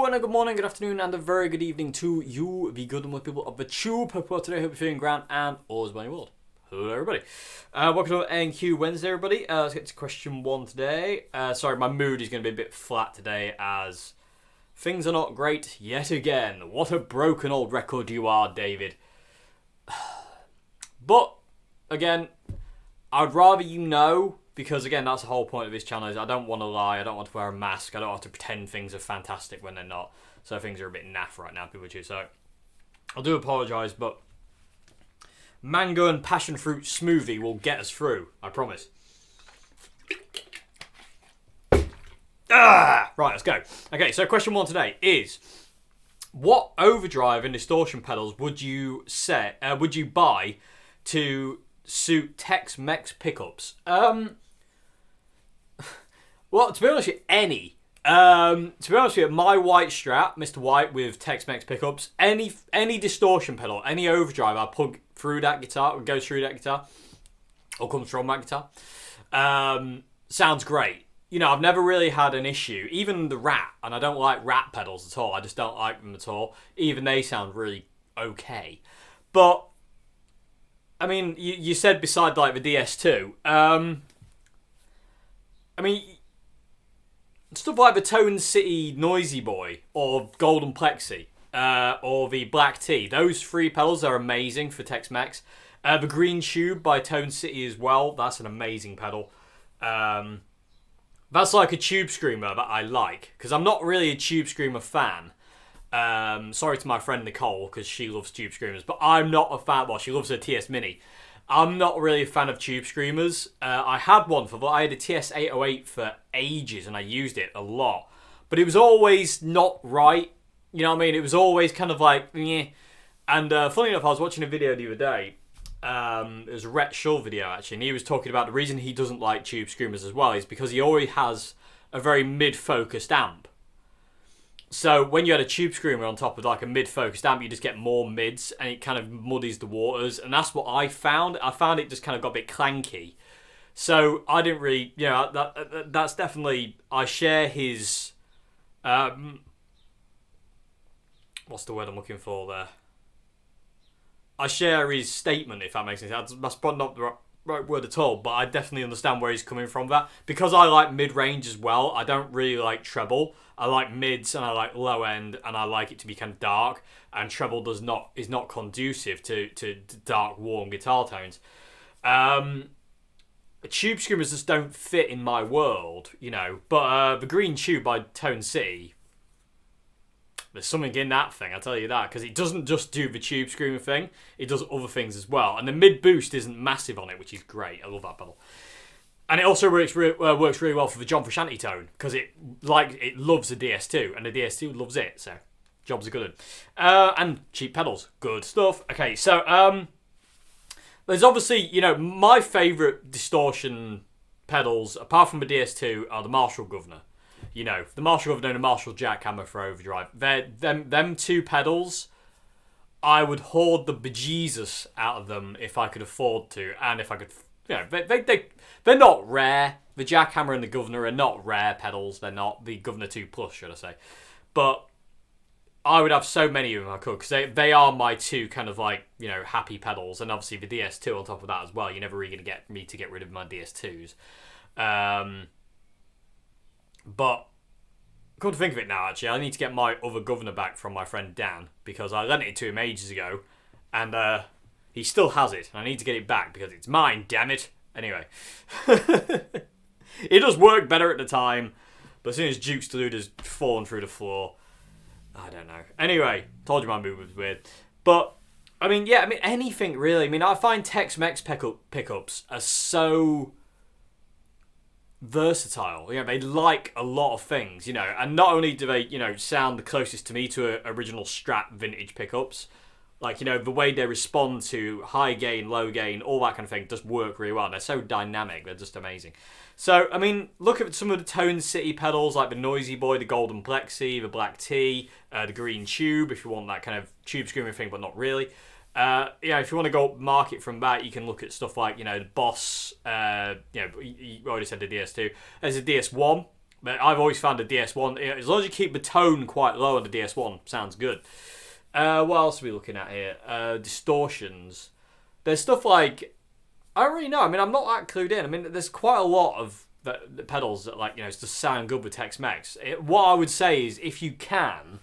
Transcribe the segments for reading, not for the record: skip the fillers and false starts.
and a good morning, good afternoon, and a very good evening to you, the good and good people of the tube. Hope today, hope you're feeling grand and all is well in your world. Hello, everybody. Welcome to NQ Wednesday, everybody. Let's get to question one today. Sorry, my mood is going to be a bit flat today as things are not great yet again. What a broken old record you are, David. But, again, I'd rather you know, because again, that's the whole point of this channel, is I don't want to lie, I don't want to wear a mask, I don't have to pretend things are fantastic when they're not. So things are a bit naff right now, people too. So, I do apologise, but mango and passion fruit smoothie will get us through, I promise. Right, let's go. Okay, so question one today is, what overdrive and distortion pedals would you buy to suit Tex-Mex pickups? Well, to be honest with you, any. To be honest with you, my white Strat, Mr. White with Tex-Mex pickups, any distortion pedal, any overdrive I plug through that guitar, or goes through that guitar, or comes from that guitar, sounds great. You know, I've never really had an issue. Even the Rat, and I don't like Rat pedals at all. I just don't like them at all. Even they sound really okay. But I mean, you said beside like the DS2. I mean, stuff like the Tone City Noisy Boy or Golden Plexi or the Black Tea. Those three pedals are amazing for Tex-Mex. The Green Tube by Tone City as well. That's an amazing pedal. That's like a Tube Screamer that I like, because I'm not really a Tube Screamer fan. Sorry to my friend Nicole, because she loves Tube Screamers, but I'm not a fan. Well, she loves her TS Mini. I'm not really a fan of Tube Screamers. I had I had a TS808 for ages, and I used it a lot. But it was always not right. You know what I mean? It was always kind of like, meh. And funny enough, I was watching a video the other day. It was a Rhett Shull video, actually, and he was talking about the reason he doesn't like Tube Screamers as well is because he already has a very mid-focused amp. So when you had a Tube Screamer on top of like a mid-focused amp, you just get more mids, and it kind of muddies the waters, and that's what I found. I found it just kind of got a bit clanky. So I didn't really, you know, that's definitely, I share his, what's the word I'm looking for there? I share his statement, if that makes sense. That's probably not the right word at all, but I definitely understand where he's coming from that. Because I like mid-range as well, I don't really like treble. I like mids and I like low end, and I like it to be kind of dark, and treble is not conducive to dark, warm guitar tones. Tube Screamers just don't fit in my world, you know. But the Green Tube by Tone City, there's something in that thing, I'll tell you that, because it doesn't just do the Tube Screamer thing, it does other things as well. And the mid boost isn't massive on it, which is great. I love that pedal. And it also works really well for the John Frusciante tone, because it loves the DS2, and the DS2 loves it, so jobs are good. And cheap pedals, good stuff. Okay, so there's obviously, you know, my favourite distortion pedals, apart from the DS2, are the Marshall Governor. You know, the Marshall Governor and the Marshall Jackhammer for overdrive. Them two pedals, I would hoard the bejesus out of them if I could afford to, and if I could, you know, they're not rare. The Jackhammer and the Governor are not rare pedals. They're not. The Governor 2 Plus, should I say. But I would have so many of them I could, because they are my two kind of like, you know, happy pedals. And obviously the DS2 on top of that as well. You're never really going to get me to get rid of my DS2s. But come to think of it now, actually, I need to get my other Governor back from my friend Dan, because I lent it to him ages ago, and he still has it, and I need to get it back because it's mine, damn it. Anyway, it does work better at the time, but as soon as Duke's Deluder's fallen through the floor, I don't know. Anyway, told you my move was weird. But, I mean, yeah, I mean, anything really. I mean, I find Tex-Mex pickups are so versatile. You know, they like a lot of things, you know, and not only do they, you know, sound the closest to me to original Strat vintage pickups, like, you know, the way they respond to high gain, low gain, all that kind of thing does work really well. They're so dynamic, they're just amazing. So, I mean, look at some of the Tone City pedals, like the Noisy Boy, the Golden Plexi, the Black Tea, the Green Tube, if you want that kind of Tube Screaming thing, but not really. Yeah, if you want to go market from that, you can look at stuff like, you know, the Boss, you know, you already said the DS2. There's a DS1, But I've always found the DS1, as long as you keep the tone quite low on the DS1, sounds good. What else are we looking at here? Distortions. There's stuff like, I don't really know. I mean, I'm not that clued in. I mean, there's quite a lot of the pedals that, like, just sound good with Tex-Mex. What I would say is, if you can,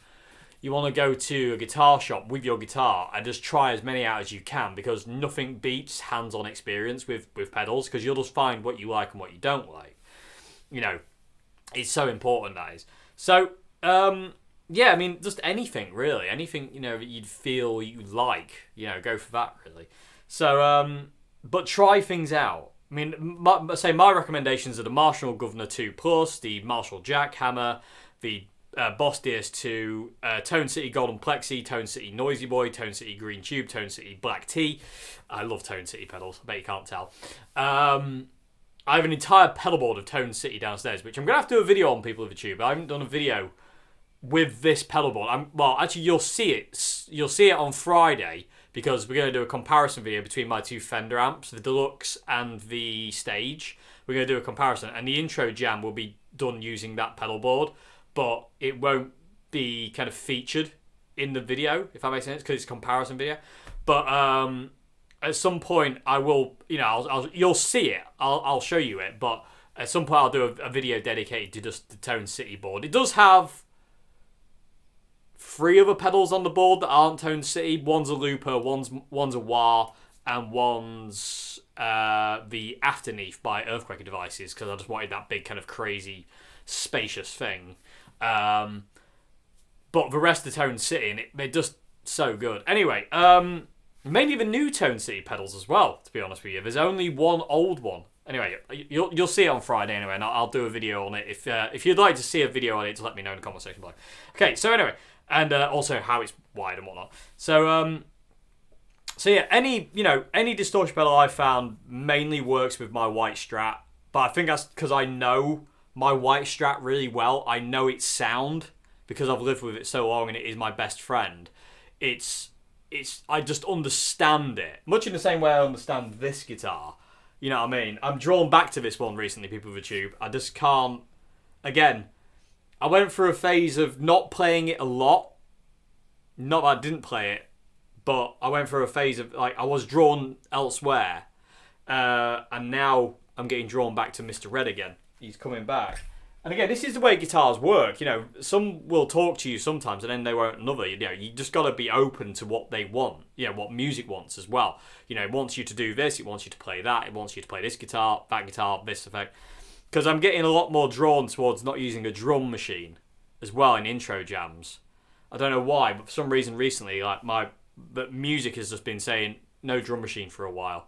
you want to go to a guitar shop with your guitar and just try as many out as you can, because nothing beats hands-on experience with pedals, because you'll just find what you like and what you don't like. It's so important, that is. So, yeah, I mean, just anything, really. Anything, that you'd feel you like, go for that, really. So, but try things out. I mean, my recommendations are the Marshall Governor 2 Plus, the Marshall Jackhammer, the Boss DS2, Tone City Golden Plexi, Tone City Noisy Boy, Tone City Green Tube, Tone City Black Tea. I love Tone City pedals. I bet you can't tell. I have an entire pedal board of Tone City downstairs, which I'm going to have to do a video on, people of the tube. I haven't done a video with this pedal board. Actually, you'll see it. You'll see it on Friday, because we're going to do a comparison video between my two Fender amps, the Deluxe and the Stage. We're going to do a comparison, and the intro jam will be done using that pedal board, but it won't be kind of featured in the video, if that makes sense, because it's a comparison video. But at some point, I will, you'll see it. I'll show you it, but at some point I'll do a video dedicated to just the Tone City board. It does have 3 other pedals on the board that aren't Tone City. One's a looper, one's a wah, and one's the Afterneath by Earthquaker Devices, because I just wanted that big kind of crazy spacious thing. But the rest of Tone City, and they're just so good. Anyway, mainly the new Tone City pedals as well, to be honest with you. There's only one old one. Anyway, you'll see it on Friday anyway, and I'll do a video on it. If you'd like to see a video on it, just let me know in the comment section below. Okay, so anyway, and also how it's wide and whatnot. So yeah, any distortion pedal I found mainly works with my white Strat, but I think that's because I know my white Strat really well. I know its sound because I've lived with it so long, and it is my best friend. I just understand it, much in the same way I understand this guitar. You know what I mean? I'm drawn back to this one recently, people of the tube. I just can't. Again, I went through a phase of not playing it a lot. Not that I didn't play it, but I went through a phase of, like, I was drawn elsewhere, and now I'm getting drawn back to Mr. Red again. He's coming back. And again, this is the way guitars work. Some will talk to you sometimes, and then they won't another. You just got to be open to what they want. What music wants as well. It wants you to do this, it wants you to play that, it wants you to play this guitar, this effect. Because I'm getting a lot more drawn towards not using a drum machine as well in intro jams. I don't know why, but for some reason recently, but music has just been saying no drum machine for a while.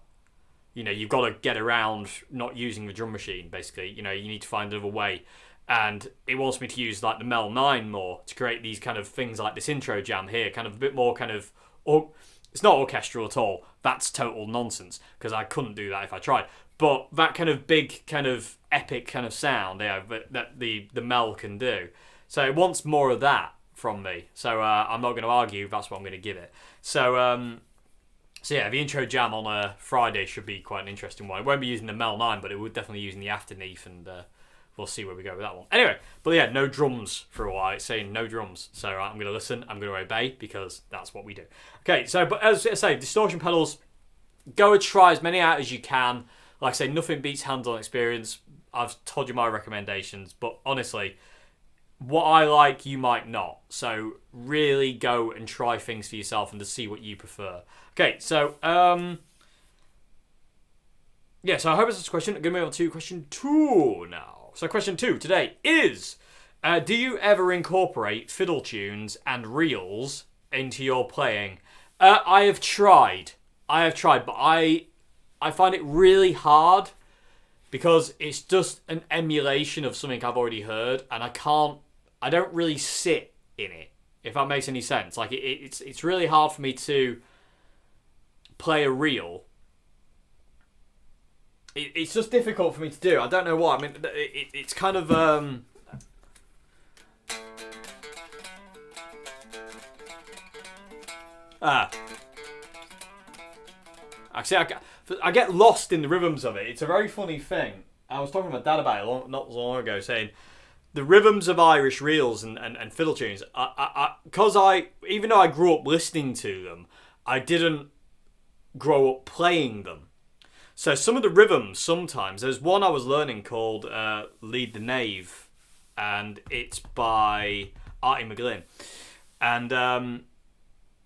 You've got to get around not using the drum machine, basically. You need to find another way. And it wants me to use, like, the Mel 9 more to create these kind of things like this intro jam here, kind of a bit more kind of... It's not orchestral at all. That's total nonsense, because I couldn't do that if I tried. But that kind of big, kind of epic kind of sound that the Mel can do. So it wants more of that from me. So I'm not going to argue. That's what I'm going to give it. So yeah, the intro jam on a Friday should be quite an interesting one. It won't be using the Mel 9, but it would definitely using the Afterneath, and we'll see where we go with that one. Anyway, but yeah, no drums for a while. It's saying no drums. So I'm going to listen. I'm going to obey, because that's what we do. Okay, so, but as I say, distortion pedals, go and try as many out as you can. Like I say, nothing beats hands-on experience. I've told you my recommendations, but honestly, what I like, you might not. So really go and try things for yourself and to see what you prefer. Okay, so yeah, so I hope it's this question. I'm going to move on to question 2 now. So question 2 today is, do you ever incorporate fiddle tunes and reels into your playing? I have tried, but I find it really hard, because it's just an emulation of something I've already heard, and I don't really sit in it, if that makes any sense. Like, it's really hard for me to play a reel. It's just difficult for me to do. I don't know why. I mean, it's kind of actually, I get lost in the rhythms of it. It's a very funny thing. I was talking to my dad about it not so long ago, saying the rhythms of Irish reels and fiddle tunes, because even though I grew up listening to them, I didn't grow up playing them. So some of the rhythms, sometimes, there's one I was learning called Lead the Knave, and it's by Artie McGlynn. And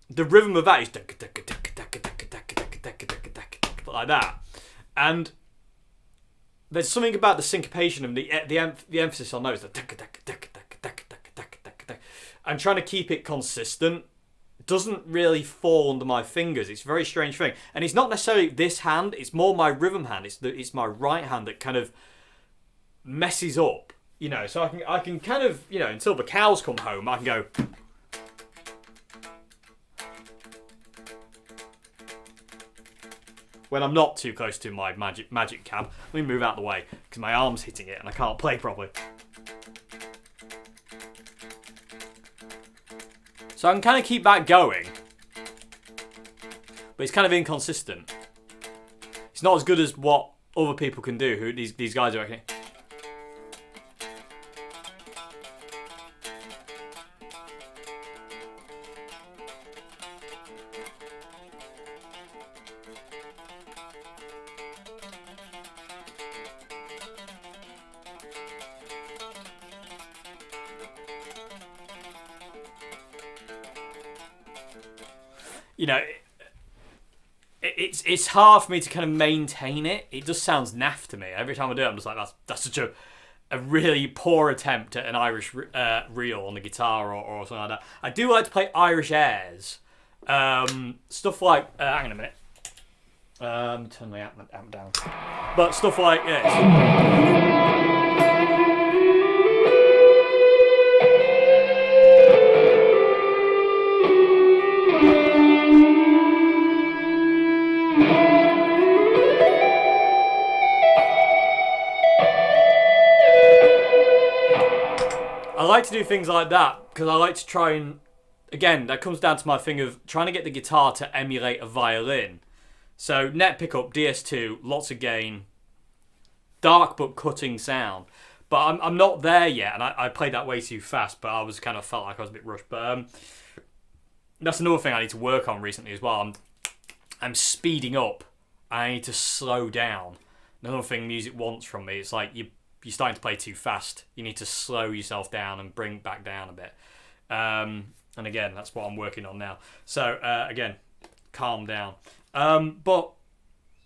the rhythm of that is like that. And there's something about the syncopation and the emphasis on those. I'm trying to keep it consistent. It doesn't really fall under my fingers. It's a very strange thing. And it's not necessarily this hand. It's more my rhythm hand. It's my right hand that kind of messes up. You know, so I can kind of, you know, until the cows come home, I can go. When I'm not too close to my magic cab, let me move out of the way because my arm's hitting it and I can't play properly. So I can kind of keep that going, but it's kind of inconsistent. It's not as good as what other people can do. Who these guys are actually. You know, it's hard for me to kind of maintain it. It just sounds naff to me. Every time I do it, I'm just like, that's such a really poor attempt at an Irish reel on the guitar or something like that. I do like to play Irish airs. Stuff like, hang on a minute. Turn my amp down. But stuff like, I like to do things like that because I like to try and, again, that comes down to my thing of trying to get the guitar to emulate a violin. So net pickup, DS2, lots of gain, dark but cutting sound. But I'm not there yet, and I played that way too fast, but I was kind of felt like I was a bit rushed. But that's another thing I need to work on recently as well. I'm speeding up. I need to slow down. Another thing music wants from me, it's like you're starting to play too fast. You need to slow yourself down and bring back down a bit. And again, that's what I'm working on now. So again, calm down. But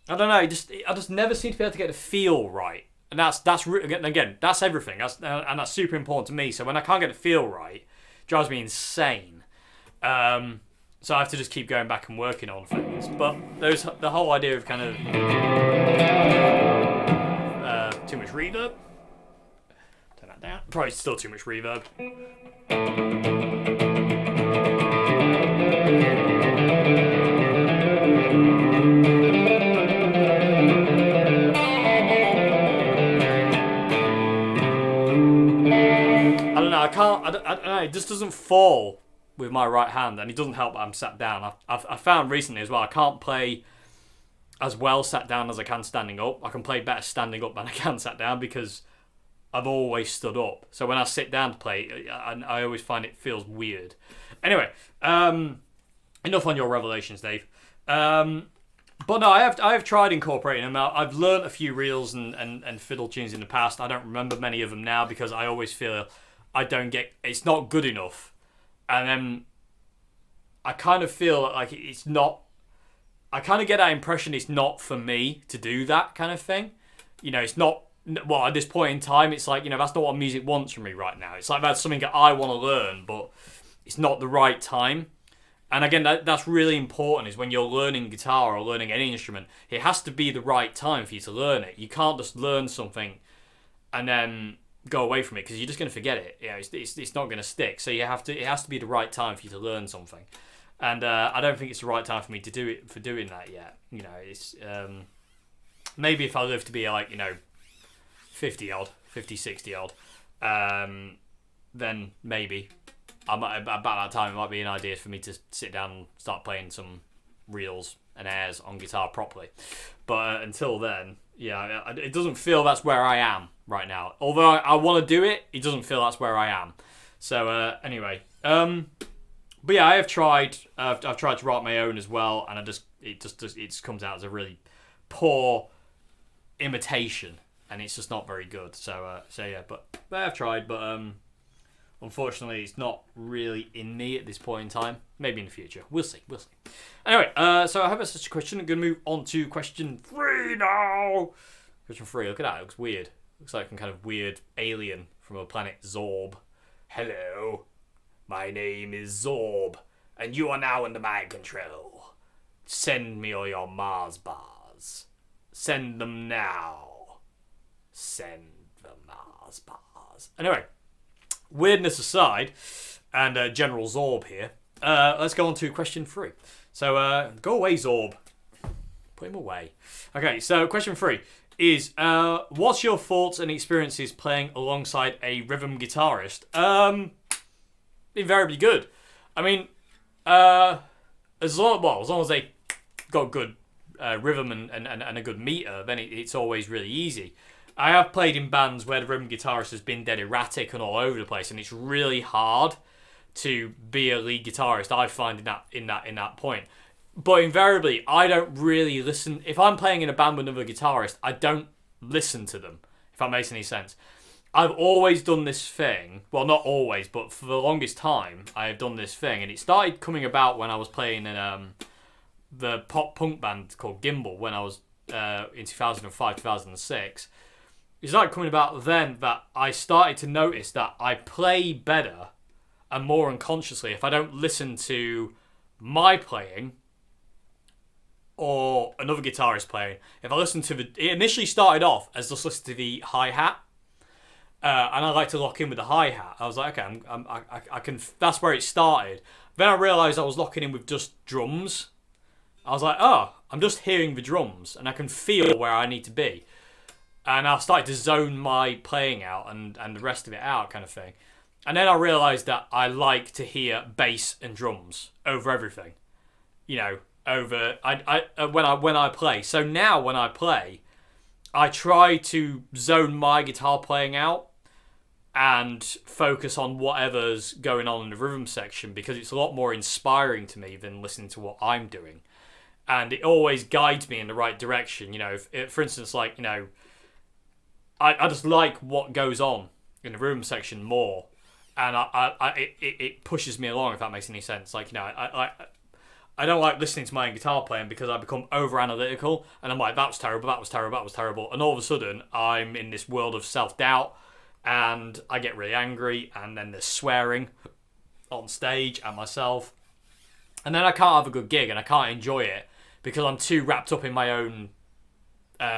I don't know. I just never seem to be able to get the feel right, and that's again that's everything. And that's super important to me. So when I can't get the feel right, it drives me insane. So I have to just keep going back and working on things. But the whole idea of kind of too much reverb. Turn that down. Probably still too much reverb. I don't know. I don't know. It just doesn't fall with my right hand, and it doesn't help that I'm sat down. I've found recently as well, I can't play as well sat down as I can standing up. I can play better standing up than I can sat down because I've always stood up. So when I sit down to play, I always find it feels weird. Anyway, enough on your revelations, Dave. But no, I have tried incorporating them. I've learnt a few reels and fiddle tunes in the past. I don't remember many of them now because I always feel it's not good enough. And then I kind of feel like it's not. I kind of get that impression it's not for me to do that kind of thing. You know, it's not. Well, at this point in time, it's like, you know, that's not what music wants from me right now. It's like that's something that I want to learn, but it's not the right time. And again, that's really important, is when you're learning guitar or learning any instrument, it has to be the right time for you to learn it. You can't just learn something and then go away from it because you're just going to forget it. You know, it's not going to stick. So it has to be the right time for you to learn something. And I don't think it's the right time for me to do it, for doing that yet. You know, it's maybe if I live to be like, you know, 50, 60 odd, then maybe about that time it might be an idea for me to sit down and start playing some reels and airs on guitar properly. But until then, yeah, it doesn't feel that's where I am right now. Although I want to do it, it doesn't feel that's where I am. So anyway, but yeah, I have tried. I've tried to write my own as well, and it just comes out as a really poor imitation, and it's just not very good. So yeah, but I've tried, but unfortunately, it's not really in me at this point in time. Maybe in the future, we'll see. Anyway, so I have such a question. I'm gonna move on to question 3 now. Question 3. Look at that. It looks weird. Looks like some kind of weird alien from a planet Zorb. Hello. My name is Zorb, and you are now under my control. Send me all your Mars bars. Send them now. Send the Mars bars. Anyway, weirdness aside, and General Zorb here, let's go on to question 3. So, go away, Zorb. Put him away. Okay, so question 3 is, what's your thoughts and experiences playing alongside a rhythm guitarist? Invariably good. I mean, as long as they got good rhythm and a good meter, then it's always really easy. I have played in bands where the rhythm guitarist has been dead erratic and all over the place, and it's really hard to be a lead guitarist, I find, in that point. But invariably, I don't really listen. If I'm playing in a band with another guitarist, I don't listen to them, if that makes any sense. I've always done this thing. Well, not always, but for the longest time, I have done this thing. And it started coming about when I was playing in the pop-punk band called Gimbal when I was in 2005, 2006. It started coming about then that I started to notice that I play better and more unconsciously if I don't listen to my playing or another guitarist playing. If I listen to it initially started off as just listening to the hi-hat. And I like to lock in with the hi-hat. I was like, okay, I can. That's where it started. Then I realised I was locking in with just drums. I was like, oh, I'm just hearing the drums, and I can feel where I need to be. And I started to zone my playing out and the rest of it out, kind of thing. And then I realised that I like to hear bass and drums over everything. You know, over when I play. So now when I play, I try to zone my guitar playing out and focus on whatever's going on in the rhythm section, because it's a lot more inspiring to me than listening to what I'm doing. And it always guides me in the right direction. You know, for instance, like, you know, I just like what goes on in the rhythm section more. And it pushes me along, if that makes any sense. Like, you know, I don't like listening to my own guitar playing because I become over-analytical. And I'm like, that was terrible. And all of a sudden, I'm in this world of self-doubt. And I get really angry, and then there's swearing on stage at myself. And then I can't have a good gig, and I can't enjoy it because I'm too wrapped up in my own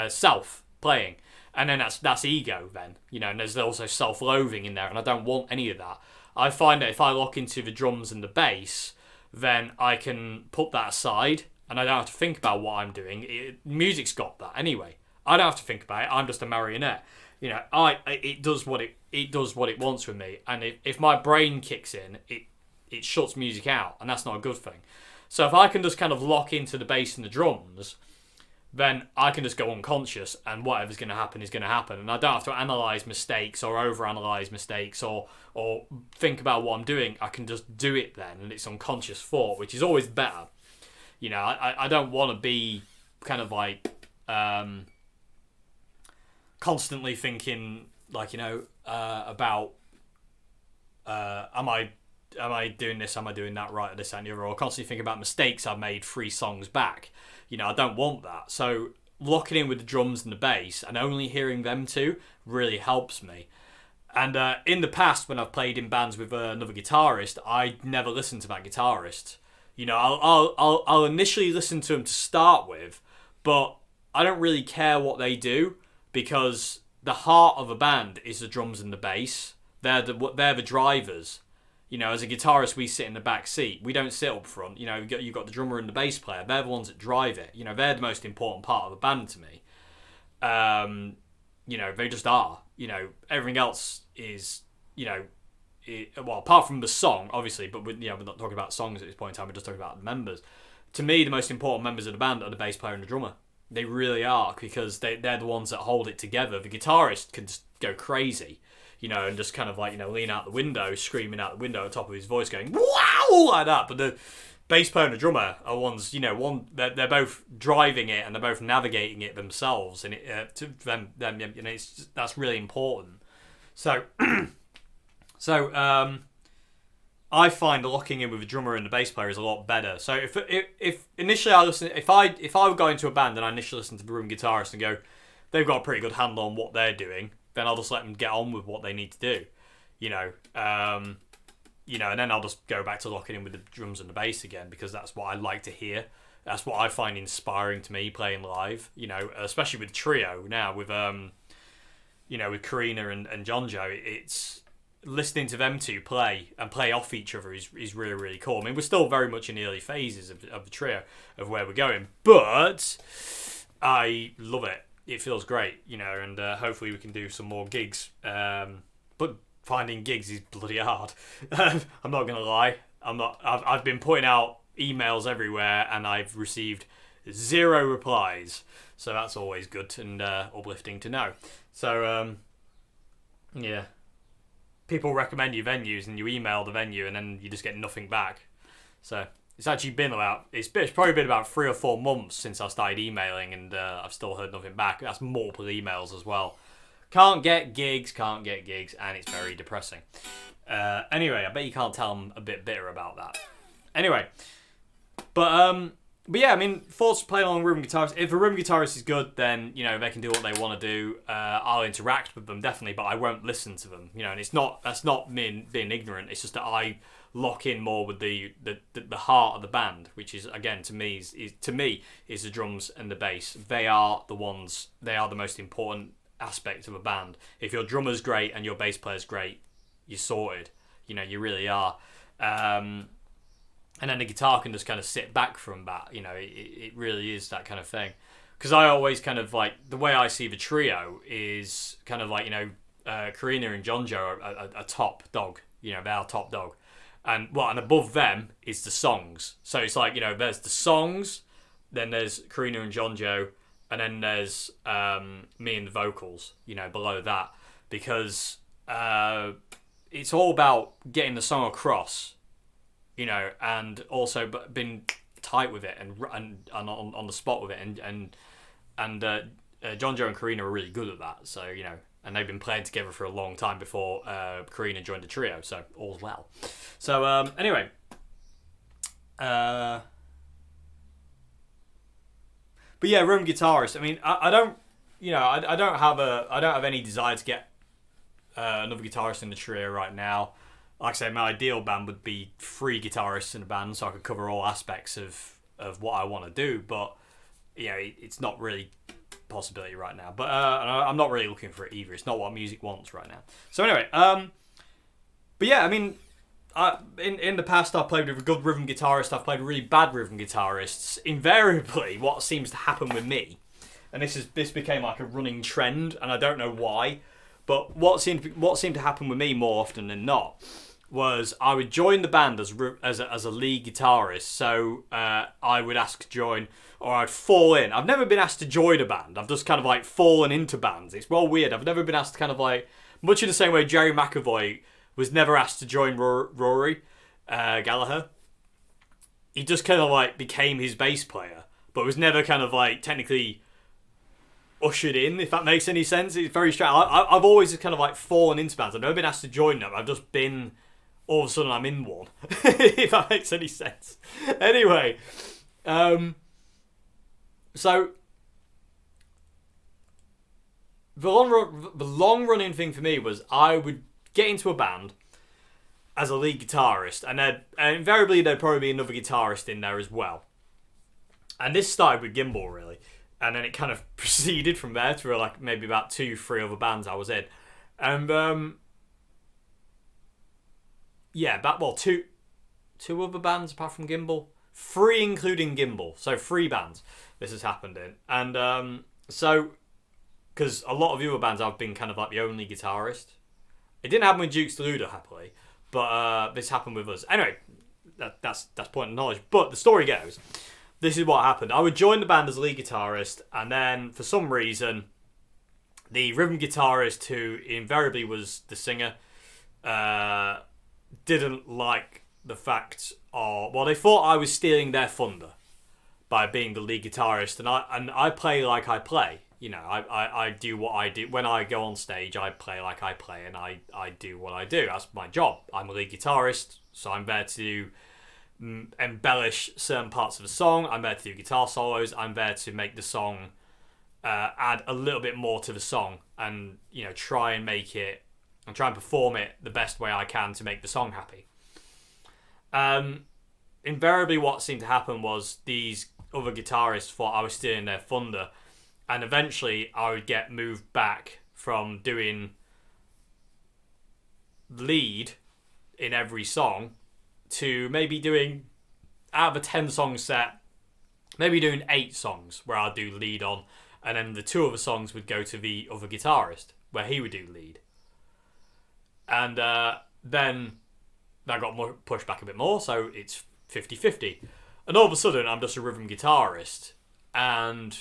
self playing. And then that's ego then, you know, and there's also self-loathing in there, and I don't want any of that. I find that if I lock into the drums and the bass, then I can put that aside, and I don't have to think about what I'm doing. Music's got that anyway. I don't have to think about it. I'm just a marionette. You know, it does what it wants with me, and if my brain kicks in, it shuts music out, and that's not a good thing. So if I can just kind of lock into the bass and the drums, then I can just go unconscious, and whatever's going to happen is going to happen, and I don't have to analyse mistakes or overanalyze mistakes or think about what I'm doing. I can just do it then, and it's unconscious thought, which is always better. You know, I don't want to be kind of like constantly thinking, like, you know, about am I doing this, am I doing that right, or this, that, and the other, or constantly thinking about mistakes I've made 3 songs back. You know, I don't want that. So locking in with the drums and the bass and only hearing them two really helps me. And in the past, when I've played in bands with another guitarist, I never listened to that guitarist. You know, I'll initially listen to them to start with, but I don't really care what they do, because the heart of a band is the drums and the bass. They're the drivers. You know, as a guitarist, we sit in the back seat. We don't sit up front. You know, you've got the drummer and the bass player. They're the ones that drive it. You know, they're the most important part of a band to me. You know, they just are. You know, everything else is, you know, well, apart from the song, obviously, but we're not talking about songs at this point in time. We're just talking about the members. To me, the most important members of the band are the bass player and the drummer. They really are, because they're the ones that hold it together. The guitarist can just go crazy, and just kind of like, lean out the window, screaming out the window at the top of his voice, going, wow, like that. But the bass player and the drummer are ones, they're both driving it and they're both navigating it themselves. And to them, that's really important. So, I find locking in with the drummer and the bass player is a lot better. So if initially if I would go into a band and I initially listen to the room guitarist and go, they've got a pretty good handle on what they're doing, then I'll just let them get on with what they need to do, and then I'll just go back to locking in with the drums and the bass again, because that's what I like to hear. That's what I find inspiring to me playing live, especially with trio now with with Karina and John Joe. It's listening to them two play off each other is really, really cool. I mean, we're still very much in the early phases of the trio of where we're going, but I love it. It feels great, and hopefully we can do some more gigs. But finding gigs is bloody hard. I'm not gonna lie. I've been putting out emails everywhere and I've received 0 replies. So that's always good and uplifting to know. So yeah. People recommend you venues and you email the venue and then you just get nothing back. So it's actually been it's probably been about 3 or 4 months since I started emailing, and I've still heard nothing back. That's multiple emails as well. Can't get gigs, and it's very depressing. Anyway, I bet you can't tell I'm a bit bitter about that. Anyway, but yeah, I mean, thoughts playing along room guitarist. If a room guitarist is good, then they can do what they want to do. I'll interact with them definitely, but I won't listen to them. And that's not me being ignorant. It's just that I lock in more with the heart of the band, which is, again, to me is the drums and the bass. They are the most important aspect of a band. If your drummer's great and your bass player's great, you're sorted. You really are. And then the guitar can just kind of sit back from that. It really is that kind of thing. Because I always kind of like, the way I see the trio is kind of like, Karina and John Joe are a top dog. They are top dog. And above them is the songs. So it's like, there's the songs, then there's Karina and John Joe, and then there's me and the vocals, below that. Because it's all about getting the song across, and also being tight with it and on the spot with it, and John Joe and Karina are really good at that. So and they've been playing together for a long time before Karina joined the trio. So all's well. So anyway, but yeah, room guitarist. I mean, I don't have any desire to get another guitarist in the trio right now. Like I say, my ideal band would be 3 guitarists in a band, so I could cover all aspects of what I want to do. But it's not really a possibility right now. But I'm not really looking for it either. It's not what music wants right now. So anyway, but yeah, I mean, in the past I've played with a good rhythm guitarist. I've played with really bad rhythm guitarists. Invariably, what seems to happen with me, and this became like a running trend, and I don't know why, but what seemed to happen with me more often than not was I would join the band as a lead guitarist. So I would ask to join, or I'd fall in. I've never been asked to join a band. I've just kind of like fallen into bands. It's well weird. I've never been asked to kind of like, much in the same way Jerry McAvoy was never asked to join Rory Gallagher. He just kind of like became his bass player, but was never kind of like technically ushered in, if that makes any sense. It's very strange. I've always just kind of like fallen into bands. I've never been asked to join them. I've just been, all of a sudden I'm in one, if that makes any sense. Anyway, so the long running thing for me was I would get into a band as a lead guitarist, and invariably there'd probably be another guitarist in there as well. And this started with Gimbal, really. And then it kind of proceeded from there to like maybe about 2-3 other bands I was in. And yeah, two other bands apart from Gimbal. 3 including Gimbal. So 3 bands this has happened in. And so, because a lot of the other bands I've been kind of like the only guitarist. It didn't happen with Dukes Deluder, happily. But this happened with us. Anyway, that's point of knowledge. But the story goes, this is what happened. I would join the band as a lead guitarist, and then for some reason, the rhythm guitarist, who invariably was the singer, didn't like the fact of... Well, they thought I was stealing their thunder by being the lead guitarist, and I play like I play. You know, I do what I do. When I go on stage, I play like I play, and I do what I do. That's my job. I'm a lead guitarist, so I'm there to embellish certain parts of the song. I'm there to do guitar solos. I'm there to make the song add a little bit more to the song, and you know, try and make it and try and perform it the best way I can to make the song happy. Invariably, what seemed to happen was these other guitarists thought I was stealing their thunder, and eventually I would get moved back from doing lead in every song to maybe doing, out of a 10-song set, maybe doing 8 songs where I'll do lead on, and then the 2 other songs would go to the other guitarist where he would do lead. And then that got pushed back a bit more, so it's 50-50. And all of a sudden, I'm just a rhythm guitarist, and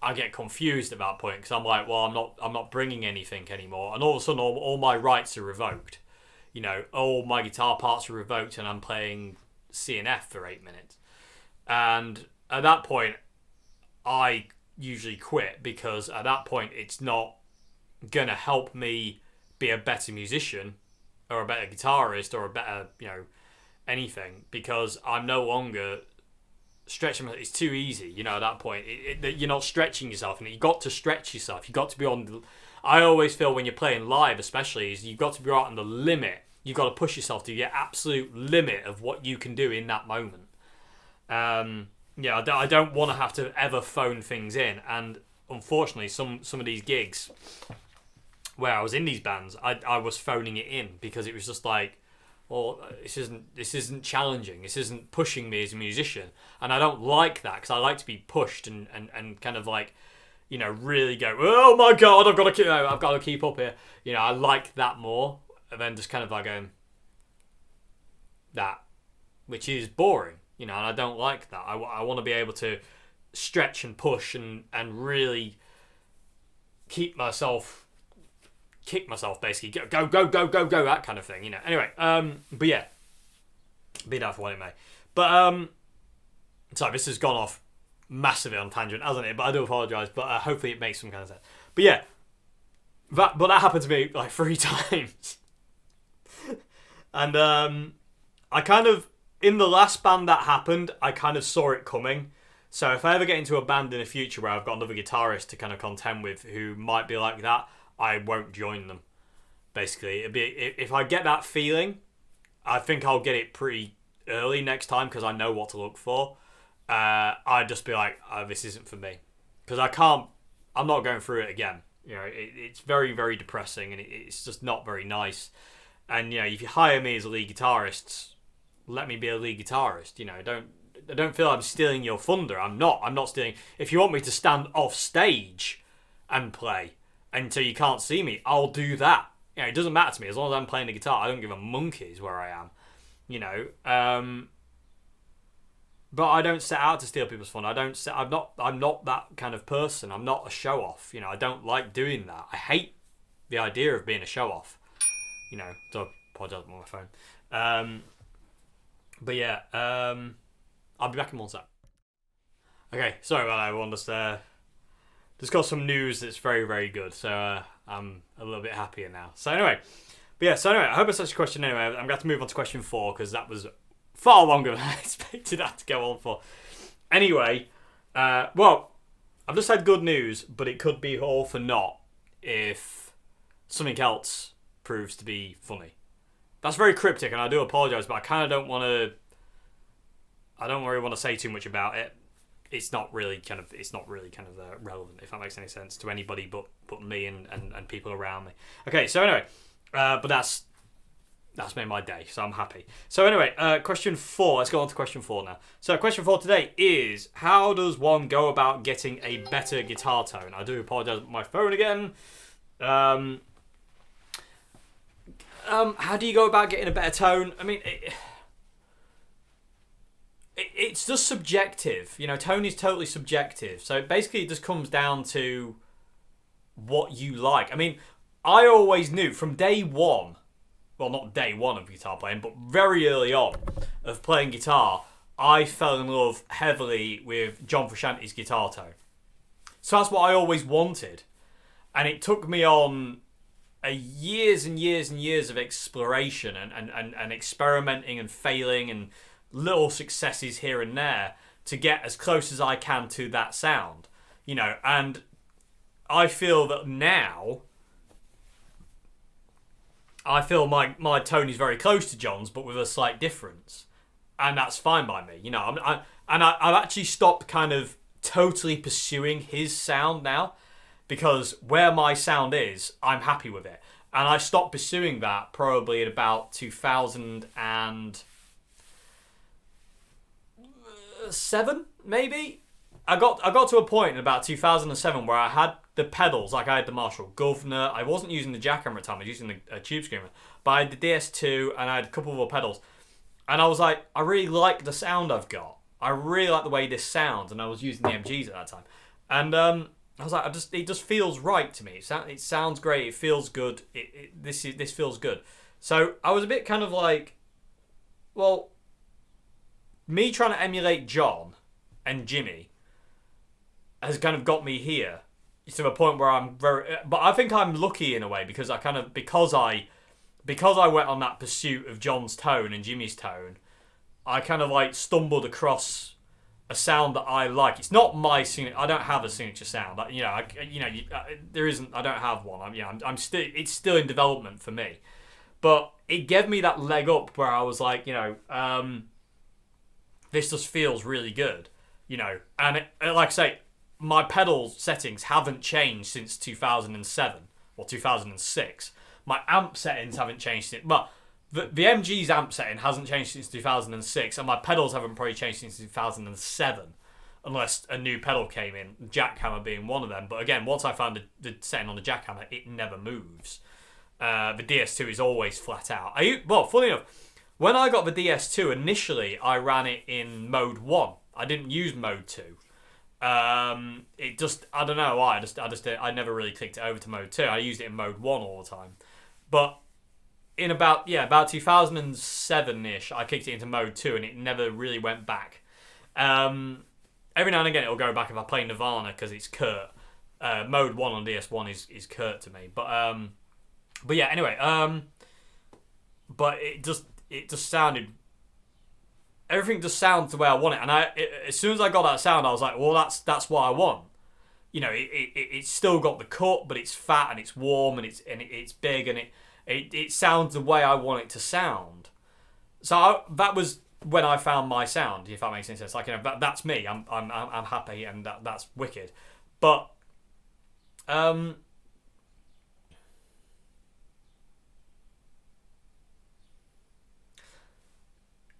I get confused at that point because I'm like, well, I'm not bringing anything anymore. And all of a sudden, all my rights are revoked. You know, all my guitar parts are revoked, and I'm playing C and F for 8 minutes. And at that point, I usually quit, because at that point, it's not going to help me be a better musician or a better guitarist or a better, you know, anything, because I'm no longer stretching. It's too easy, you know. At that point, you're not stretching yourself, and you got to stretch yourself. You got to be on. I always feel when you're playing live, especially, is you've got to be right on the limit. You've got to push yourself to your absolute limit of what you can do in that moment. Yeah, I don't want to have to ever phone things in, and unfortunately, some of these gigs where I was in these bands, I was phoning it in, because it was just like, well, this isn't challenging. This isn't pushing me as a musician, and I don't like that, because I like to be pushed and kind of like, you know, really go, oh my god, I've got to keep up here. You know, I like that more than just kind of like going that, which is boring. You know, and I don't like that. I want to be able to stretch and push and really kick myself, basically. Go, that kind of thing, you know. Anyway, but yeah, be that for what it may. But, sorry, this has gone off massively on tangent, hasn't it? But I do apologise, but hopefully it makes some kind of sense. But yeah, that happened to me like 3 times. And I kind of, in the last band that happened, I kind of saw it coming. So if I ever get into a band in the future where I've got another guitarist to kind of contend with who might be like that, I won't join them. Basically, it'd be, if I get that feeling, I think I'll get it pretty early next time, because I know what to look for. I'd just be like, oh, this isn't for me, because I'm not going through it again. You know, it's very, very depressing, and it's just not very nice. And you know, if you hire me as a lead guitarist, let me be a lead guitarist. You know, I don't feel I'm stealing your thunder. I'm not stealing. If you want me to stand off stage and play until you can't see me, I'll do that. You know, it doesn't matter to me as long as I'm playing the guitar. I don't give a monkeys where I am. You know, but I don't set out to steal people's fun. I'm not that kind of person. I'm not a show off. You know, I don't like doing that. I hate the idea of being a show off. You know, so I apologize on my phone. But yeah, I'll be back in 1 sec. Okay, sorry about that, everyone. Just got some news that's very, very good. So I'm a little bit happier now. So anyway, I hope it's such a question anyway. I'm going to have to move on to question 4, because that was far longer than I expected that to go on for. Anyway, well, I've just had good news, but it could be all for naught if something else proves to be funny. That's very cryptic, and I do apologise, but I kind of don't want to. I don't really want to say too much about it. It's not really kind of relevant, if that makes any sense, to anybody but me and people around me. Okay, so anyway, but that's made my day, so I'm happy. So anyway, question 4. Let's go on to question 4 now. So question 4 today is, how does one go about getting a better guitar tone? I do apologise for my phone again. How do you go about getting a better tone? I mean, it's just subjective. You know, tone is totally subjective. So basically it just comes down to what you like. I mean, I always knew from day one, well, not day one of guitar playing, but very early on of playing guitar, I fell in love heavily with John Frusciante's guitar tone. So that's what I always wanted. And it took me on years and years and years of exploration and experimenting and failing and little successes here and there to get as close as I can to that sound. You know, and I feel that now, I feel my tone is very close to John's, but with a slight difference. And that's fine by me. You know, I've actually stopped kind of totally pursuing his sound now, because where my sound is, I'm happy with it. And I stopped pursuing that probably at about 2007, maybe? I got to a point in about 2007 where I had the pedals, like I had the Marshall Governor. I wasn't using the jackhammer at the time, I was using the Tube Screamer. But I had the DS2 and I had a couple of other pedals. And I was like, I really like the sound I've got. I really like the way this sounds. And I was using the MGs at that time. And I was like, it just feels right to me. It sounds great. It feels good. This feels good. So I was a bit kind of like, well, me trying to emulate John and Jimmy has kind of got me here to a point where I'm but I think I'm lucky in a way, because I went on that pursuit of John's tone and Jimmy's tone, I kind of like stumbled across a sound that I like. It's not my signature. I don't have a signature sound. You know, there isn't. I don't have one. I'm still. It's still in development for me, but it gave me that leg up where I was like, you know, this just feels really good, you know. And like I say, my pedal settings haven't changed since 2007 or 2006. My amp settings haven't changed since. Well, the MG's amp setting hasn't changed since 2006, and my pedals haven't probably changed since 2007, unless a new pedal came in, jackhammer being one of them. But again, once I found the setting on the jackhammer, it never moves. The DS2 is always flat out. Well, funny enough, when I got the DS2, initially I ran it in mode 1. I didn't use mode 2. It just, I don't know why, I never really clicked it over to mode 2. I used it in mode 1 all the time. But in about 2007-ish, I kicked it into mode 2 and it never really went back. Every now and again it'll go back if I play Nirvana because it's curt. Mode 1 on DS1 is curt to me. But yeah, anyway, but it just sounded, everything just sounds the way I want it. And as soon as I got that sound, I was like, well, that's what I want. You know, it's still got the cut, but it's fat and it's warm and it's big and it sounds the way I want it to sound. So that was when I found my sound, if that makes any sense. Like, you know, that's me. I'm happy and that's wicked. But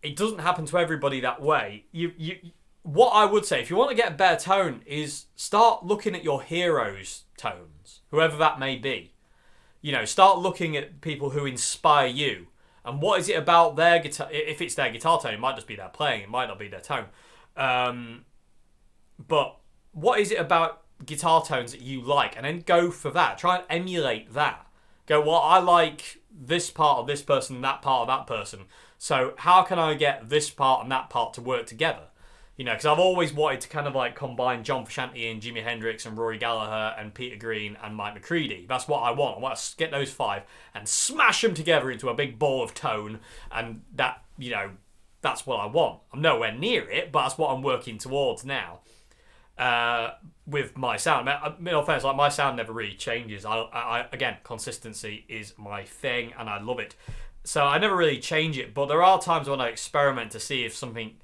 it doesn't happen to everybody that way. What I would say, if you want to get a better tone, is start looking at your heroes' tones, whoever that may be. You know, start looking at people who inspire you. And what is it about their guitar? If it's their guitar tone, it might just be their playing. It might not be their tone. But what is it about guitar tones that you like? And then go for that. Try and emulate that. Go, well, I like this part of this person and that part of that person. So how can I get this part and that part to work together? You know, because I've always wanted to kind of like combine John Frusciante and Jimi Hendrix and Rory Gallagher and Peter Green and Mike McCready. That's what I want. I want to get those 5 and smash them together into a big ball of tone. And that, you know, that's what I want. I'm nowhere near it, but that's what I'm working towards now. With my sound. I mean, in all fairness, like, my sound never really changes. I again, consistency is my thing and I love it. So I never really change it, but there are times when I experiment to see if something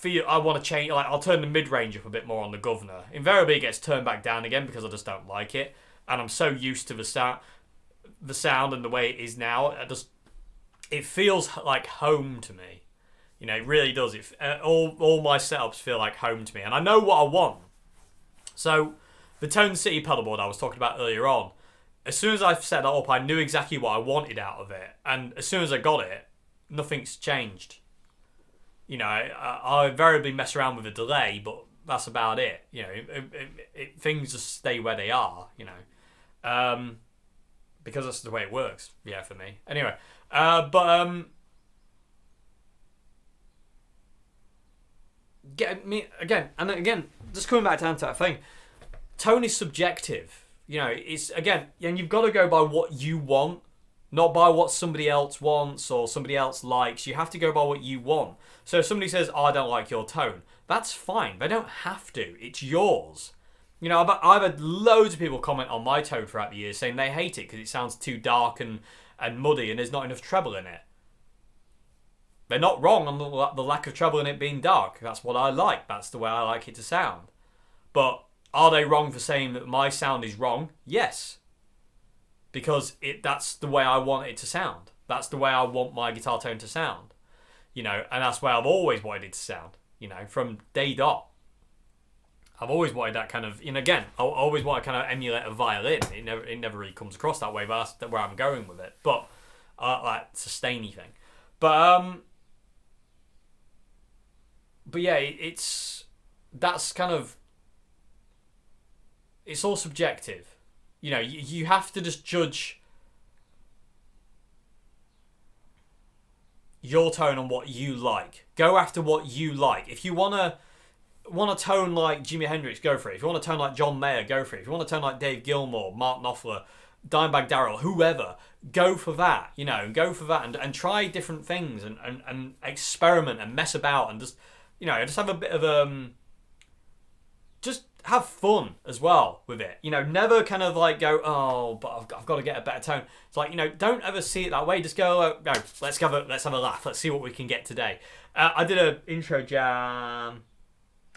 I want to change. Like, I'll turn the mid-range up a bit more on the Governor. Invariably it gets turned back down again because I just don't like it, and I'm so used to the sound and the way it is now. It feels like home to me. You know, it really does. All my setups feel like home to me, and I know what I want. So the Tone City pedalboard I was talking about earlier on, as soon as I set that up, I knew exactly what I wanted out of it, and as soon as I got it, nothing's changed. You know, I invariably mess around with a delay, but that's about it. You know, things just stay where they are. You know, because that's the way it works. Yeah, for me. Anyway, get me again, and again, just coming back down to that thing. Tone is subjective. You know, it's again, and you've got to go by what you want, not by what somebody else wants or somebody else likes. You have to go by what you want. So if somebody says, "Oh, I don't like your tone," that's fine. They don't have to. It's yours. You know, I've had loads of people comment on my tone throughout the years saying they hate it because it sounds too dark and muddy and there's not enough treble in it. They're not wrong on the lack of treble in it being dark. That's what I like. That's the way I like it to sound. But are they wrong for saying that my sound is wrong? Yes. Because that's the way I want it to sound. That's the way I want my guitar tone to sound. You know, and that's the way I've always wanted it to sound. You know, from day dot. I've always wanted that kind of, and again, I always want to kind of emulate a violin. It never really comes across that way, but that's where I'm going with it. But like sustainy thing. But yeah, that's kind of, it's all subjective. You know, you have to just judge your tone on what you like. Go after what you like. If you want a tone like Jimi Hendrix, go for it. If you want a tone like John Mayer, go for it. If you want a tone like Dave Gilmour, Mark Knopfler, Dimebag Darrell, whoever, go for that. You know, go for that and try different things and experiment and mess about and just, you know, just have a bit of just have fun as well with it. You know, never kind of like go, oh, but I've got to get a better tone. It's like, you know, don't ever see it that way. Just go, let's have a laugh. Let's see what we can get today. I did an intro jam.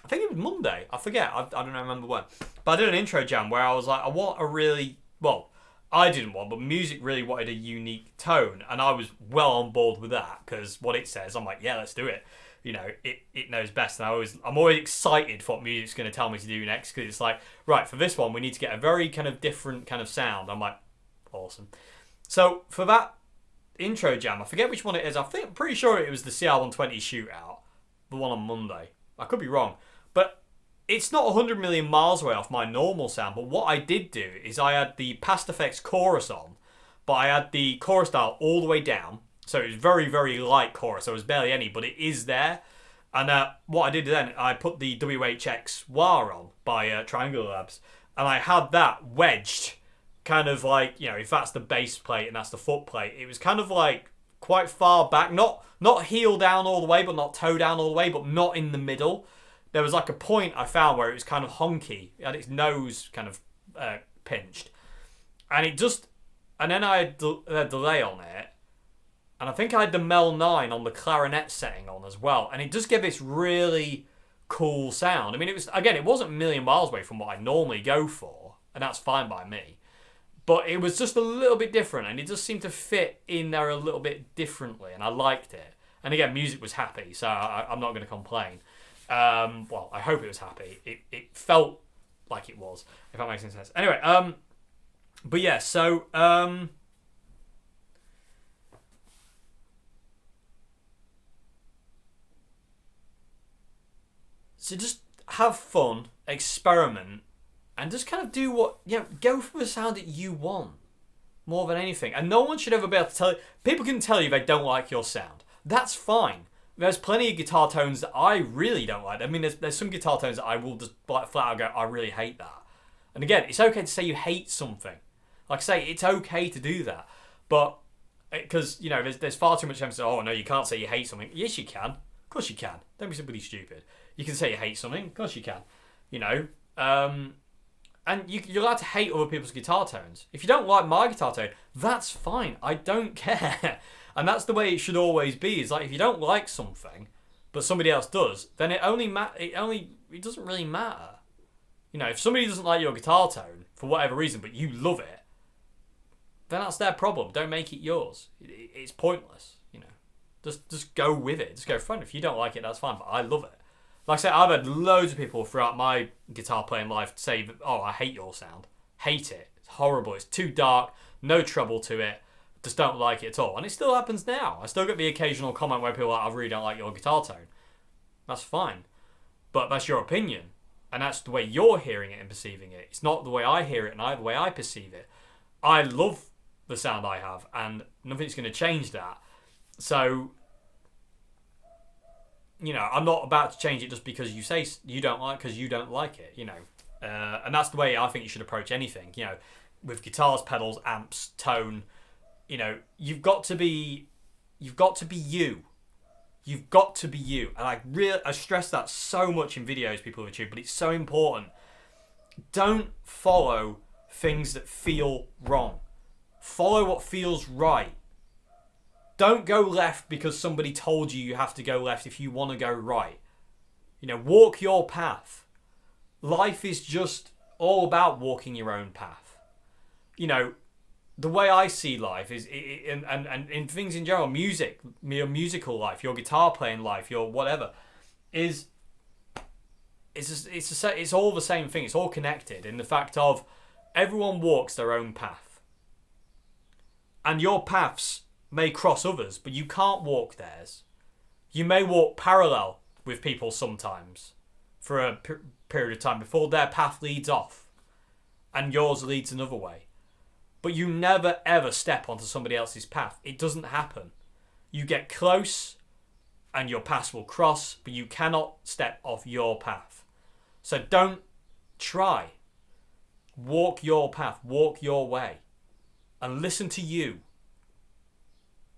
I think it was Monday. I forget. I don't remember when. But I did an intro jam where I was like, I want a really, well, I didn't want, but music really wanted a unique tone. And I was well on board with that because what it says, I'm like, yeah, let's do it. You know, it knows best. And I'm always excited for what music's going to tell me to do next because it's like, right, for this one, we need to get a very kind of different kind of sound. I'm like, awesome. So for that intro jam, I forget which one it is. I'm pretty sure it was the CR120 shootout, the one on Monday. I could be wrong. But it's not 100 million miles away off my normal sound. But what I did do is I had the Past Effects chorus on, but I had the chorus dial all the way down. So it was very, very light chorus. There was barely any, but it is there. And what I did then, I put the WHX wah on by Triangular Labs. And I had that wedged, kind of like, you know, if that's the bass plate and that's the foot plate, it was kind of like quite far back. Not heel down all the way, but not toe down all the way, but not in the middle. There was like a point I found where it was kind of honky. It had its nose kind of pinched. And then I had a delay on it. And I think I had the Mel 9 on the clarinet setting on as well. And it just gave this really cool sound. I mean, it wasn't a million miles away from what I normally go for. And that's fine by me. But it was just a little bit different. And it just seemed to fit in there a little bit differently. And I liked it. And again, music was happy. So I'm not going to complain. Well, I hope it was happy. It felt like it was, if that makes any sense. Anyway, but yeah, so... So just have fun, experiment, and just kind of do go for the sound that you want more than anything. And no one should ever be able to tell you. People can tell you they don't like your sound. That's fine. There's plenty of guitar tones that I really don't like. I mean, there's some guitar tones that I will just like flat out go, I really hate that. And again, it's okay to say you hate something. Like I say, it's okay to do that. But, because, you know, there's far too much emphasis, oh no, you can't say you hate something. Yes, you can. Of course you can. Don't be somebody stupid. You can say you hate something. Of course you can. You know, and you're allowed to hate other people's guitar tones. If you don't like my guitar tone, that's fine. I don't care. And that's the way it should always be. It's like if you don't like something, but somebody else does, then it doesn't really matter. You know, if somebody doesn't like your guitar tone for whatever reason, but you love it, then that's their problem. Don't make it yours. It's pointless. You know, just go with it. Just go, fine. If you don't like it, that's fine. But I love it. Like I say, I've had loads of people throughout my guitar playing life say, oh, I hate your sound. Hate it. It's horrible. It's too dark, no treble to it. Just don't like it at all. And it still happens now. I still get the occasional comment where people are like, I really don't like your guitar tone. That's fine. But that's your opinion. And that's the way you're hearing it and perceiving it. It's not the way I hear it and the way I perceive it. I love the sound I have, and nothing's going to change that. So, you know, I'm not about to change it just because you say you don't like, because you don't like it, you know. And that's the way I think you should approach anything, you know, with guitars, pedals, amps, tone. You know, you've got to be you. You've got to be you. And I stress that so much in videos people have YouTube, but it's so important. Don't follow things that feel wrong. Follow what feels right. Don't go left because somebody told you have to go left if you want to go right. You know, walk your path. Life is just all about walking your own path. You know, the way I see life is, and in things in general, music, your musical life, your guitar playing life, your whatever, it's all the same thing. It's all connected in the fact of everyone walks their own path. And your paths may cross others, but you can't walk theirs. You may walk parallel with people sometimes for a period of time before their path leads off and yours leads another way. But you never ever step onto somebody else's path. It doesn't happen. You get close and your paths will cross, but you cannot step off your path. So don't try. Walk your path. Walk your way. And listen to you.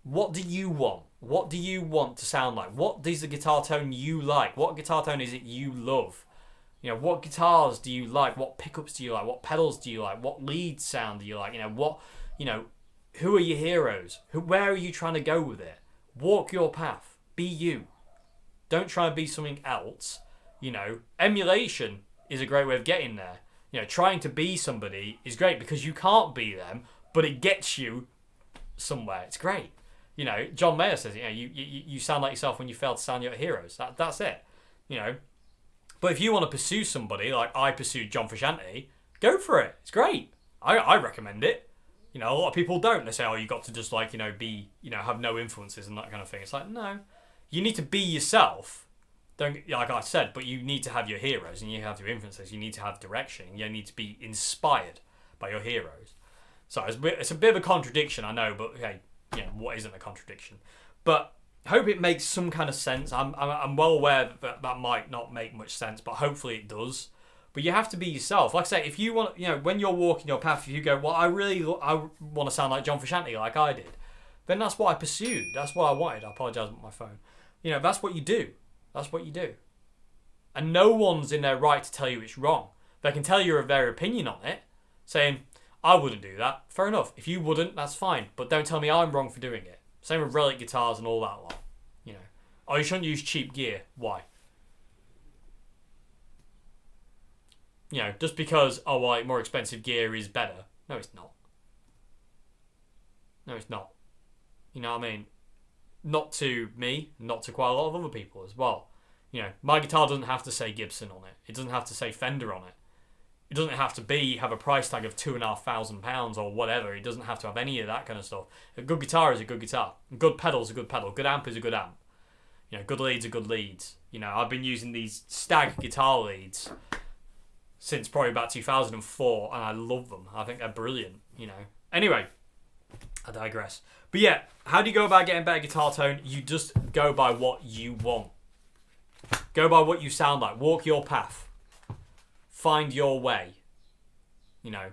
What do you want? What do you want to sound like? What is the guitar tone you like? What guitar tone is it you love? You know, what guitars do you like? What pickups do you like? What pedals do you like? What lead sound do you like? Who are your heroes? Where are you trying to go with it? Walk your path. Be you. Don't try and be something else. You know, emulation is a great way of getting there. You know, trying to be somebody is great because you can't be them, but it gets you somewhere. It's great. You know, John Mayer says, you know, you sound like yourself when you fail to sound your heroes. That's it. You know. But if you want to pursue somebody like I pursued John Frusciante, go for it. It's great. I recommend it. You know, a lot of people don't. They say, oh, you got to just like, you know, be, you know, have no influences and that kind of thing. It's like, no. You need to be yourself. Don't, like I said, but you need to have your heroes and you have your influences. You need to have direction. You need to be inspired by your heroes. So it's a bit of a contradiction, I know, but okay, you know, what isn't a contradiction? But I hope it makes some kind of sense. I'm well aware that might not make much sense, but hopefully it does. But you have to be yourself. Like I say, if you want, you know, when you're walking your path, if you go, well, I want to sound like John Frusciante, like I did, then that's what I pursued. That's what I wanted. I apologise with my phone. You know, that's what you do. That's what you do. And no one's in their right to tell you it's wrong. They can tell you their opinion on it, saying, I wouldn't do that. Fair enough. If you wouldn't, that's fine. But don't tell me I'm wrong for doing it. Same with relic guitars and all that lot. You know. Oh, you shouldn't use cheap gear. Why? You know, just because, oh, well, more expensive gear is better. No, it's not. No, it's not. You know what I mean? Not to me, not to quite a lot of other people as well. You know, my guitar doesn't have to say Gibson on it. It doesn't have to say Fender on it. It doesn't have to have a price tag of £2,500 or whatever. It doesn't have to have any of that kind of stuff. A good guitar is a good guitar. A good pedal is a good pedal. Good amp is a good amp. You know, good leads are good leads. You know, I've been using these Stag guitar leads since probably about 2004, and I love them. I think they're brilliant, you know. Anyway, I digress. But yeah, how do you go about getting better guitar tone? You just go by what you want. Go by what you sound like. Walk your path. Find your way. You know.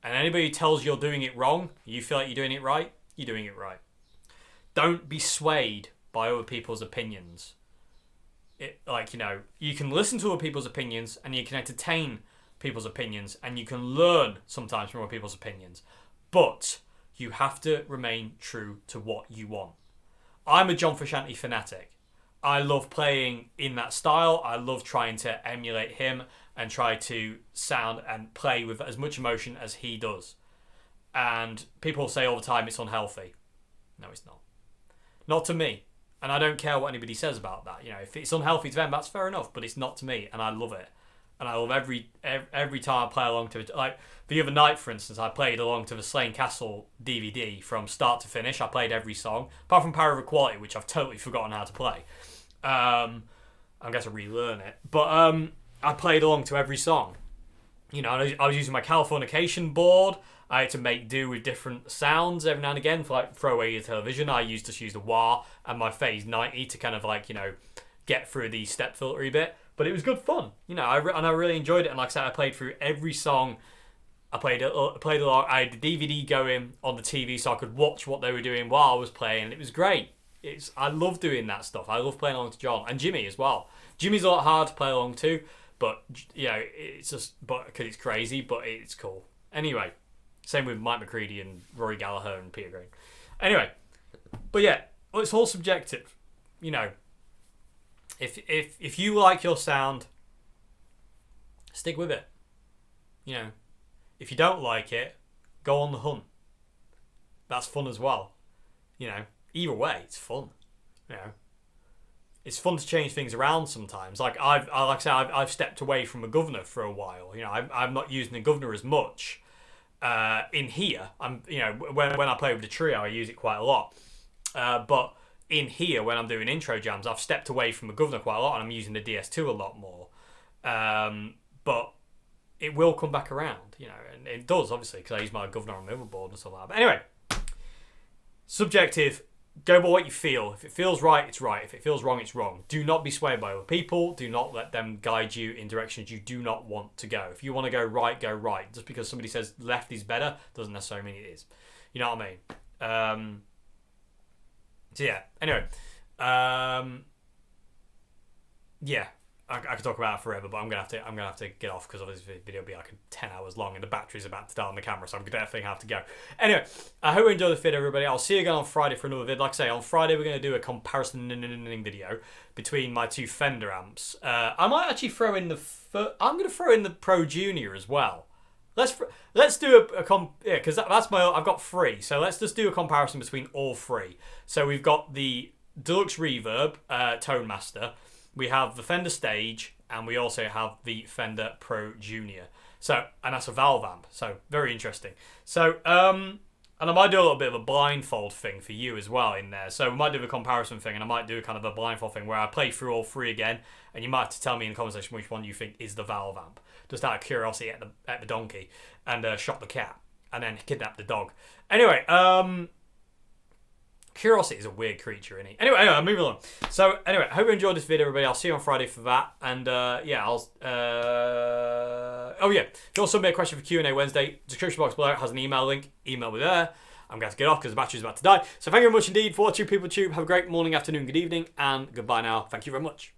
And anybody who tells you you're doing it wrong, you feel like you're doing it right, you're doing it right. Don't be swayed by other people's opinions. You can listen to other people's opinions and you can entertain people's opinions and you can learn sometimes from other people's opinions. But you have to remain true to what you want. I'm a John Frusciante fanatic. I love playing in that style. I love trying to emulate him and try to sound and play with as much emotion as he does. And people say all the time it's unhealthy. No, it's not. Not to me. And I don't care what anybody says about that. You know, if it's unhealthy to them, that's fair enough. But it's not to me, and I love it. and I love every time I play along to it. Like the other night, for instance, I played along to the Slain Castle DVD from start to finish. I played every song, apart from Power of Equality, which I've totally forgotten how to play. I guess I relearn it, but I played along to every song. You know, I was using my Californication board. I had to make do with different sounds every now and again for like throw away your television. I used to use the wah and my phase 90 to kind of like, you know, get through the step filtery bit. But it was good fun, you know, and I really enjoyed it. And like I said, I played through every song. I played along. I had the DVD going on the TV so I could watch what they were doing while I was playing. It was great. I love doing that stuff. I love playing along to John and Jimmy as well. Jimmy's a lot hard to play along to, but you know, it's just because it's crazy, but it's cool. Anyway, same with Mike McCready and Rory Gallagher and Peter Green. Anyway, but yeah, it's all subjective. You know, if you like your sound, stick with it. You know, if you don't like it, go on the hunt. That's fun as well. You know, either way, it's fun. You know, it's fun to change things around sometimes. Like I've stepped away from a governor for a while. You know, I'm not using the governor as much. In here, you know, when I play with the trio, I use it quite a lot. But in here, when I'm doing intro jams, I've stepped away from the governor quite a lot, and I'm using the DS2 a lot more. But it will come back around, you know, and it does obviously because I use my governor on the other board and stuff like that. But anyway, subjective. Go by what you feel. If it feels right, it's right. If it feels wrong, it's wrong. Do not be swayed by other people. Do not let them guide you in directions you do not want to go. If you want to go right, go right. Just because somebody says left is better doesn't necessarily mean it is. You know what I mean? So yeah. Anyway, yeah. I could talk about it forever, but I'm gonna have to get off because obviously this video will be like 10 hours long and the battery's about to die on the camera, so I'm definitely have to go. Anyway, I hope you enjoyed the vid, everybody. I'll see you again on Friday for another vid. Like I say, on Friday we're gonna do a comparison video between my two Fender amps. I might actually throw in I'm gonna throw in the Pro Junior as well. Let's do yeah, because that's I've got 3, so let's just do a comparison between all 3. So we've got the Deluxe Reverb Tone Master. We have the Fender Stage, and we also have the Fender Pro Junior. So, and that's a valve amp. So, very interesting. So, and I might do a little bit of a blindfold thing for you as well in there. So, we might do a comparison thing, and I might do a kind of a blindfold thing where I play through all 3 again, and you might have to tell me in the comment section which one you think is the valve amp. Just out of curiosity at the donkey, and shot the cat, and then kidnap the dog. Anyway, curiosity is a weird creature, isn't he? Anyway, moving on. So, anyway, hope you enjoyed this video, everybody. I'll see you on Friday for that. And, yeah, oh, yeah. If you want to submit a question for Q&A Wednesday, description box below has an email link. Email me there. I'm going to get off because the battery's about to die. So, thank you very much indeed for watching PeopleTube. Have a great morning, afternoon, good evening, and goodbye now. Thank you very much.